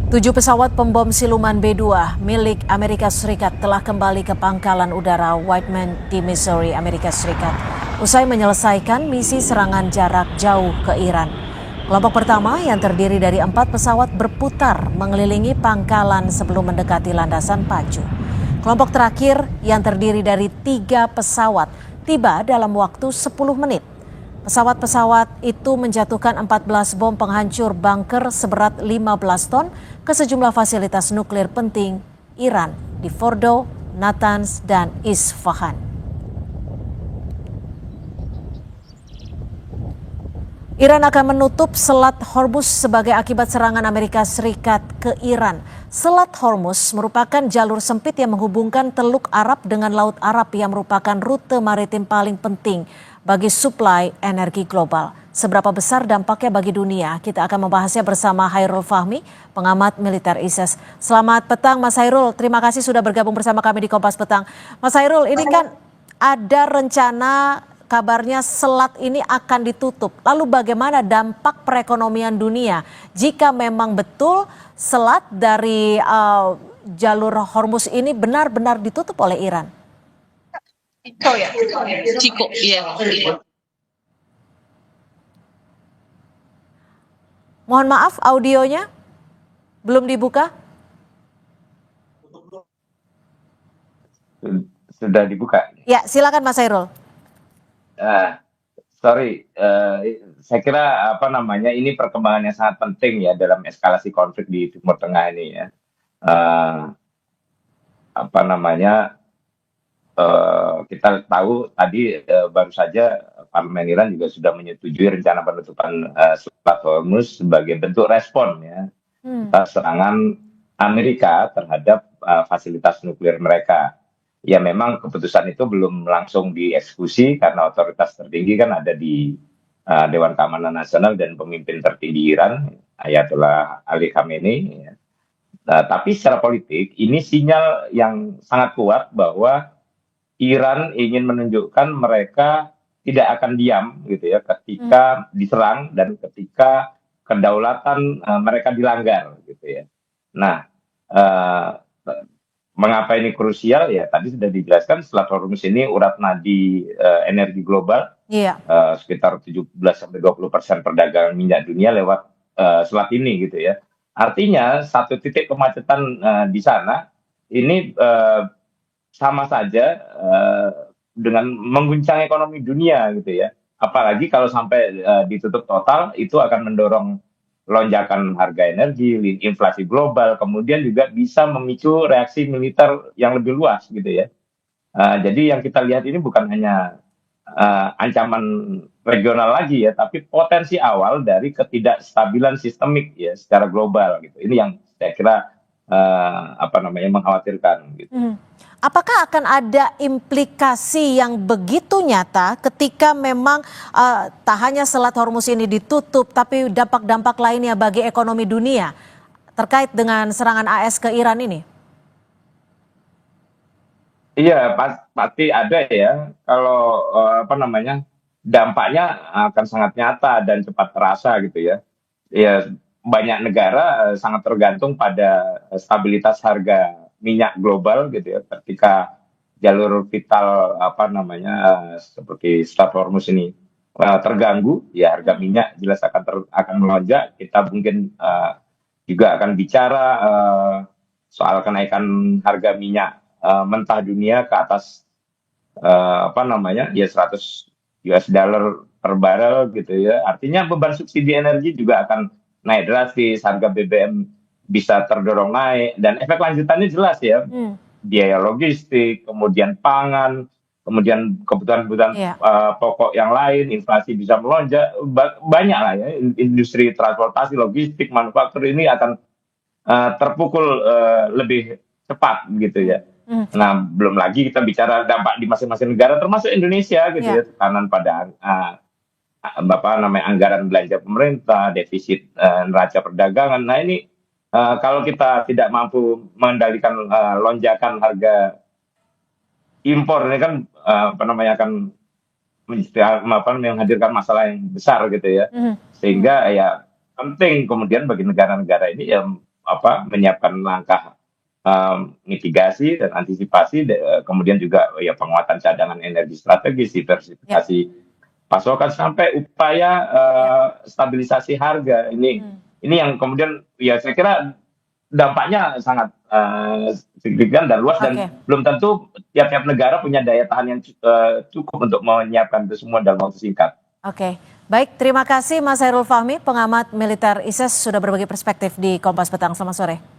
Tujuh pesawat pembom siluman B-2 milik Amerika Serikat telah kembali ke pangkalan udara Whiteman di Missouri, Amerika Serikat, usai menyelesaikan misi serangan jarak jauh ke Iran. Kelompok pertama yang terdiri dari 4 pesawat berputar mengelilingi pangkalan sebelum mendekati landasan pacu. Kelompok terakhir yang terdiri dari 3 pesawat tiba dalam waktu 10 menit. Pesawat-pesawat itu menjatuhkan 14 bom penghancur bunker seberat 15 ton ke sejumlah fasilitas nuklir penting Iran di Fordo, Natanz, dan Isfahan. Iran akan menutup Selat Hormuz sebagai akibat serangan Amerika Serikat ke Iran. Selat Hormuz merupakan jalur sempit yang menghubungkan Teluk Arab dengan Laut Arab yang merupakan rute maritim paling penting bagi suplai energi global. Seberapa besar dampaknya bagi dunia? Kita akan membahasnya bersama Hairul Fahmi, pengamat militer ISIS. Selamat petang Mas Hairul, terima kasih sudah bergabung bersama kami di Kompas Petang. Mas Hairul, ini kan ada rencana kabarnya selat ini akan ditutup. Lalu bagaimana dampak perekonomian dunia jika memang betul selat dari jalur Hormuz ini benar-benar ditutup oleh Iran? Ciko, iya. Mohon maaf, audionya belum dibuka. Sudah dibuka. Ya, silakan Mas Hairul. Sorry, saya kira ini perkembangan yang sangat penting ya dalam eskalasi konflik di Timur Tengah ini ya. Kita tahu tadi baru saja Parlemen Iran juga sudah menyetujui rencana penutupan Selat Hormuz sebagai bentuk respon ya atas serangan Amerika terhadap fasilitas nuklir mereka. Ya memang keputusan itu belum langsung dieksekusi karena otoritas tertinggi kan ada di Dewan Keamanan Nasional dan pemimpin tertinggi Iran, Ayatollah Ali Khamenei. Ya. Tapi secara politik ini sinyal yang sangat kuat bahwa Iran ingin menunjukkan mereka tidak akan diam gitu ya ketika diserang dan ketika kedaulatan mereka dilanggar gitu ya. Nah, mengapa ini krusial ya tadi sudah dijelaskan Selat Hormuz ini urat nadi energi global. Iya. Sekitar 17-20% perdagangan minyak dunia lewat selat ini gitu ya. Artinya satu titik kemacetan di sana ini sama saja dengan mengguncang ekonomi dunia gitu ya. Apalagi kalau sampai ditutup total itu akan mendorong lonjakan harga energi, inflasi global, kemudian juga bisa memicu reaksi militer yang lebih luas gitu ya. Jadi yang kita lihat ini bukan hanya ancaman regional lagi ya, tapi potensi awal dari ketidakstabilan sistemik ya secara global gitu. Ini yang saya kira mengkhawatirkan gitu. Apakah akan ada implikasi yang begitu nyata ketika memang tak hanya Selat Hormuz ini ditutup, tapi dampak-dampak lainnya bagi ekonomi dunia terkait dengan serangan AS ke Iran ini? Iya, pasti ada ya. Kalau dampaknya akan sangat nyata dan cepat terasa gitu ya. Ya banyak negara sangat tergantung pada stabilitas harga minyak global gitu ya. Ketika jalur vital seperti Strait Hormuz ini terganggu, ya harga minyak jelas akan melonjak. Kita mungkin juga akan bicara soal kenaikan harga minyak mentah dunia ke atas 100 US dollar per barrel gitu ya. Artinya beban subsidi energi juga akan naik drastis, harga BBM bisa terdorong naik dan efek lanjutannya jelas ya. Biaya logistik, kemudian pangan, kemudian kebutuhan-kebutuhan pokok yang lain, inflasi bisa melonjak, banyak lah ya. Industri transportasi, logistik, manufaktur ini akan terpukul lebih cepat gitu ya. Nah, belum lagi kita bicara dampak di masing-masing negara, termasuk Indonesia gitu ya, tekanan pada anggaran belanja pemerintah, defisit neraca perdagangan. Nah ini kalau kita tidak mampu mengendalikan lonjakan harga impor ini kan akan menghadirkan masalah yang besar gitu ya. Sehingga ya penting kemudian bagi negara-negara ini ya menyiapkan langkah mitigasi dan antisipasi, kemudian juga ya penguatan cadangan energi strategis, diversifikasi pasokan sampai upaya stabilisasi harga. Ini yang kemudian ya saya kira dampaknya sangat signifikan dan luas, dan belum tentu tiap-tiap negara punya daya tahan yang cukup untuk menyiapkan itu semua dalam waktu singkat. Oke, baik, terima kasih Mas Hairul Fahmi, pengamat militer ISIS, sudah berbagi perspektif di Kompas Petang. Selamat sore.